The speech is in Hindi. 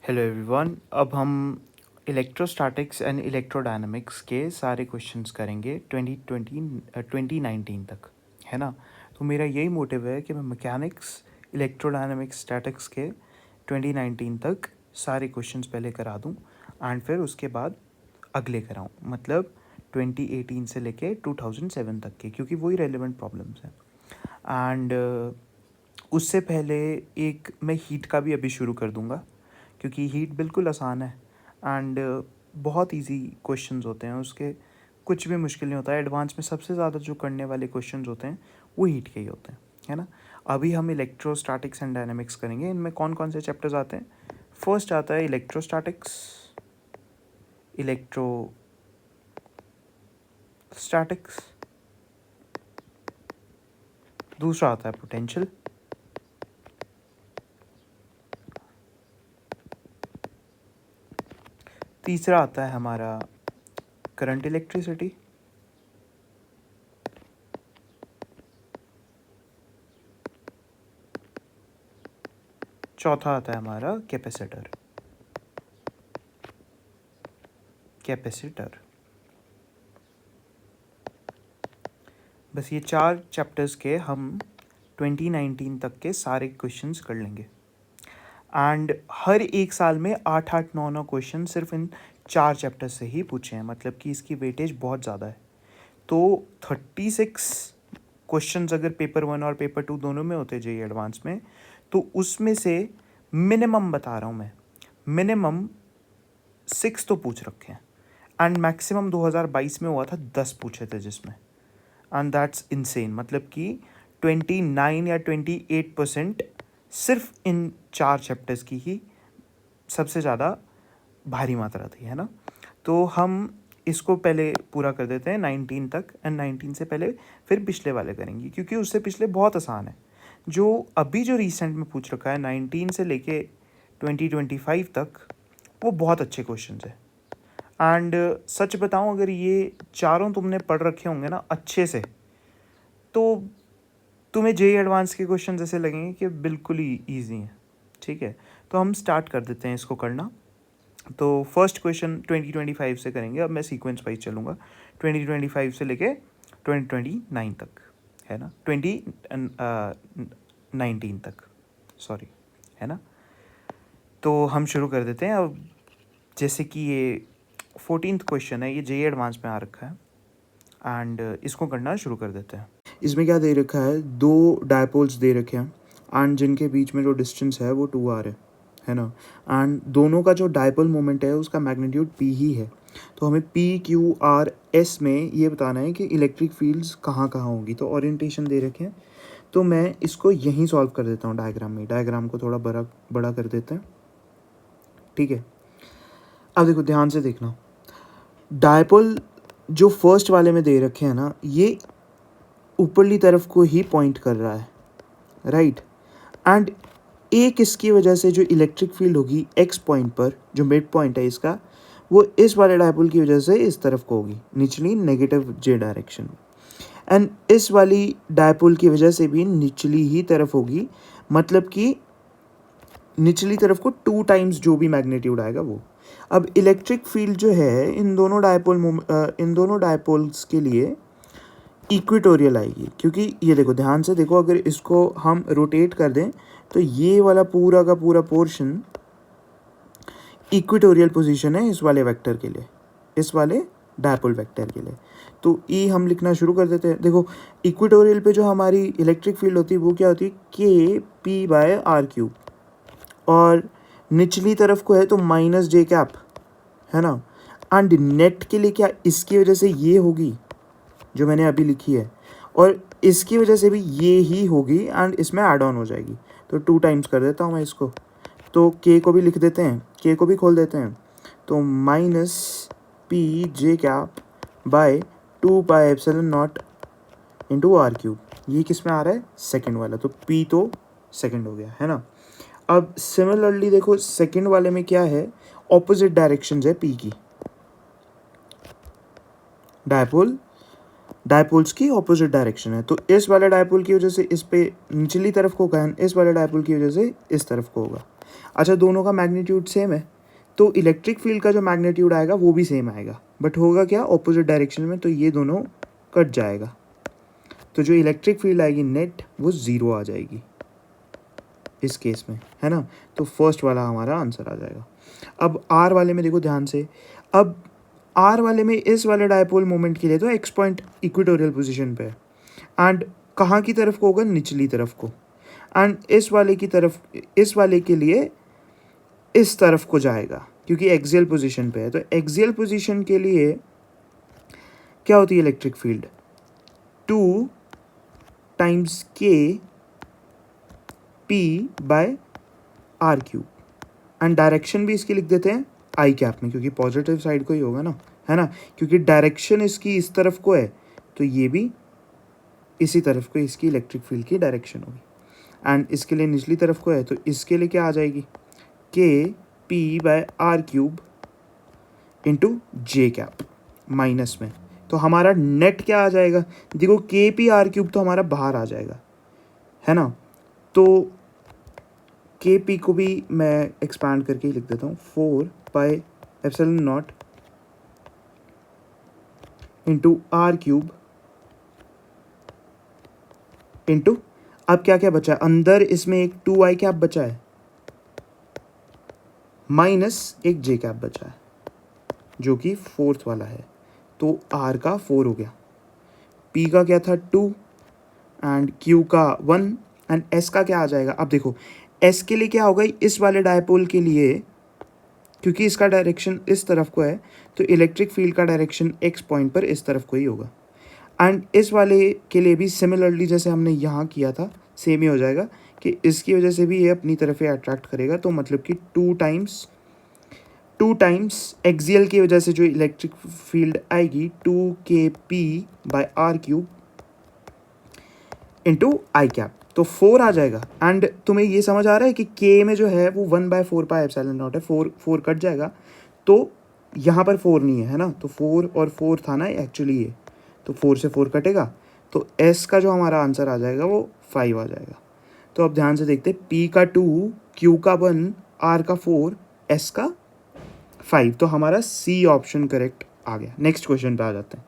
Hello everyone. अब हम इलेक्ट्रोस्टैटिक्स एंड इलेक्ट्रोडायनामिक्स के सारे क्वेश्चंस करेंगे 2019 तक, है ना। तो मेरा यही मोटिव है कि मैं मैकेनिक्स, इलेक्ट्रोडायनामिक्स, स्टैटिक्स के 2019 तक सारे क्वेश्चंस पहले करा दूं एंड फिर उसके बाद अगले कराऊं, मतलब 2018 से लेके 2007 तक के, क्योंकि वही रेलिवेंट प्रॉब्लम्स हैं। एंड उससे पहले एक मैं हीट का भी अभी शुरू कर दूंगा, क्योंकि हीट बिल्कुल आसान है एंड बहुत इजी क्वेश्चंस होते हैं उसके, कुछ भी मुश्किल नहीं होता है। एडवांस में सबसे ज़्यादा जो करने वाले क्वेश्चंस होते हैं वो हीट के ही होते हैं, है ना। अभी हम इलेक्ट्रोस्टैटिक्स एंड डायनामिक्स करेंगे। इनमें कौन कौन से चैप्टर्स आते हैं? फर्स्ट आता है इलेक्ट्रोस्टैटिक्स, इलेक्ट्रोस्टैटिक्स। दूसरा आता है पोटेंशियल। तीसरा आता है हमारा करंट इलेक्ट्रिसिटी। चौथा आता है हमारा कैपेसिटर। बस ये 4 चैप्टर्स के हम 2019 तक के सारे क्वेश्चंस कर लेंगे। एंड हर एक साल में 8-8, 9-9 क्वेश्चन सिर्फ इन 4 चैप्टर से ही पूछे हैं, मतलब कि इसकी वेटेज बहुत ज़्यादा है। तो 36 क्वेश्चंस अगर पेपर 1 और पेपर 2 दोनों में होते जेईई एडवांस में, तो उसमें से मिनिमम बता रहा हूँ मैं, मिनिमम 6 तो पूछ रखे हैं। एंड मैक्सिमम 2022 में हुआ था 10 पूछे थे जिसमें, एंड दैट्स इनसेन। मतलब कि 29 या 28% सिर्फ इन 4 चैप्टर्स की ही सबसे ज़्यादा भारी मात्रा थी, है ना। तो हम इसको पहले पूरा कर देते हैं 19 तक, एंड 19 से पहले फिर पिछले वाले करेंगे, क्योंकि उससे पिछले बहुत आसान है। जो अभी जो रिसेंट में पूछ रखा है 19 से लेके 2025 तक, वो बहुत अच्छे क्वेश्चन है। एंड सच बताऊं, अगर ये चारों तुमने पढ़ रखे होंगे ना अच्छे से, तो तुम्हें जेईई एडवांस के क्वेश्चन ऐसे लगेंगे कि बिल्कुल ही ईजी हैं। ठीक है, तो हम स्टार्ट कर देते हैं इसको करना। तो फर्स्ट क्वेश्चन 2025 से करेंगे। अब मैं सीक्वेंस वाइज चलूँगा, 2025 से लेके 2029 तक, है ना, 2019 तक, सॉरी, है ना। तो हम शुरू कर देते हैं। अब जैसे कि ये 14th क्वेश्चन है, ये जेईई एडवांस में आ रखा है एंड इसको करना शुरू कर देते हैं। इसमें क्या दे रखा है, 2 डायपोल्स दे रखे हैं एंड जिनके बीच में जो डिस्टेंस है वो 2r है ना। एंड दोनों का जो डायपोल मोमेंट है उसका मैग्नीट्यूड p ही है। तो हमें PQRS में ये बताना है कि इलेक्ट्रिक फील्ड्स कहाँ कहाँ होंगी। तो ओरिएंटेशन दे रखे हैं, तो मैं इसको यहीं सॉल्व कर देता हूँ डायग्राम में। डायग्राम को थोड़ा बड़ा कर देते हैं, ठीक है। अब देखो, ध्यान से देखना, डायपोल जो फर्स्ट वाले में दे रखे हैं ना, ये ऊपरली तरफ को ही पॉइंट कर रहा है, राइट। एंड एक इसकी वजह से जो इलेक्ट्रिक फील्ड होगी एक्स पॉइंट पर, जो मिड पॉइंट है इसका, वो इस वाले डायपोल की वजह से इस तरफ को होगी, निचली नेगेटिव जे डायरेक्शन। एंड इस वाली डायपोल की वजह से भी निचली ही तरफ होगी, मतलब कि निचली तरफ को 2 टाइम्स जो भी मैग्नीट्यूड आएगा वो। अब इलेक्ट्रिक फील्ड जो है इन दोनों डायपोल्स के लिए इक्वेटोरियल आएगी, क्योंकि ये देखो, ध्यान से देखो, अगर इसको हम रोटेट कर दें तो ये वाला पूरा का पूरा पोर्शन इक्वेटोरियल पोजीशन है इस वाले वेक्टर के लिए, इस वाले डायपोल वेक्टर के लिए। तो ई हम लिखना शुरू कर देते हैं। देखो, इक्वेटोरियल पे जो हमारी इलेक्ट्रिक फील्ड होती है वो क्या होती है, KP/r³, और निचली तरफ को है तो -j, है ना। एंड नेट के लिए क्या, इसकी वजह से ये होगी जो मैंने अभी लिखी है, और इसकी वजह से भी ये ही होगी एंड इसमें ऐड ऑन हो जाएगी। तो 2 टाइम्स कर देता हूँ मैं इसको। तो k को भी लिख देते हैं, k को भी खोल देते हैं। तो -PJ/2πε0 इंटू r³, ये किस में आ रहा है, सेकेंड वाला। तो p तो सेकेंड हो गया, है ना। अब सिमिलरली देखो, सेकेंड वाले में क्या है, ऑपोजिट डायरेक्शन है p की, डायपोल्स की ऑपोजिट डायरेक्शन है। तो इस वाले डायपोल की वजह से इस पे निचली तरफ को होगा, इस वाले डायपोल की वजह से इस तरफ को होगा। अच्छा, दोनों का मैग्नीट्यूड सेम है, तो इलेक्ट्रिक फील्ड का जो मैग्नीट्यूड आएगा वो भी सेम आएगा, बट होगा क्या, ऑपोजिट डायरेक्शन में, तो ये दोनों कट जाएगा। तो जो इलेक्ट्रिक फील्ड आएगी नेट वो 0 आ जाएगी इस केस में, है ना। तो फर्स्ट वाला हमारा आंसर आ जाएगा। अब आर वाले में देखो ध्यान से, अब आर वाले में इस वाले डायपोल मोमेंट के लिए तो एक्स पॉइंट इक्वेटोरियल पोजीशन पे है, एंड कहाँ की तरफ को होगा, निचली तरफ को, एंड इस वाले की तरफ, इस वाले के लिए इस तरफ को जाएगा क्योंकि एक्सियल पोजीशन पे है। तो एक्सियल पोजीशन के लिए क्या होती है electric field, 2 times k p by r cube, and direction भी इसकी लिख देते हैं आई कैप में क्योंकि पॉजिटिव साइड को ही होगा ना, है ना, क्योंकि डायरेक्शन इसकी इस तरफ को है, तो ये भी इसी तरफ को इसकी इलेक्ट्रिक फील्ड की डायरेक्शन होगी, एंड इसके लिए निचली तरफ को है, तो इसके लिए क्या आ जाएगी, k p by r cube into j cap minus में। तो हमारा नेट क्या आ जाएगा, देखो के पी आर क्यूब तो हमारा बाहर आ जाएगा, है ना, तो के पी को भी मैं एक्सपांड करके ही लिख देता हूँ, 4πε0 इंटू आर क्यूब इंटू, अब क्या क्या बचा है अंदर, इसमें एक 2i कैप बचा है माइनस एक जे कैप बचा है जो कि फोर्थ वाला है, तो आर का 4 हो गया, पी का क्या था 2 एंड क्यू का 1 एंड एस का क्या आ जाएगा। अब देखो एस के लिए क्या होगा, इस वाले डायपोल के लिए क्योंकि इसका डायरेक्शन इस तरफ को है, तो इलेक्ट्रिक फील्ड का डायरेक्शन एक्स पॉइंट पर इस तरफ को ही होगा, एंड इस वाले के लिए भी सिमिलरली जैसे हमने यहाँ किया था सेम ही हो जाएगा कि इसकी वजह से भी ये अपनी तरफ ही अट्रैक्ट करेगा, तो मतलब कि 2 टाइम्स एक्सियल की वजह से जो इलेक्ट्रिक फील्ड आएगी 2kp by r cube into i cap, तो 4 आ जाएगा। एंड तुम्हें ये समझ आ रहा है कि k में जो है वो 1/4πε0 है, 4 कट जाएगा, तो यहाँ पर 4 नहीं है ना, तो 4 और 4 था ना एक्चुअली ये, तो 4 से 4 कटेगा, तो s का जो हमारा आंसर आ जाएगा वो 5 आ जाएगा। तो अब ध्यान से देखते, p का 2, q का 1, r का 4, s का 5, तो हमारा c ऑप्शन करेक्ट आ गया। नेक्स्ट क्वेश्चन पे आ जाते हैं।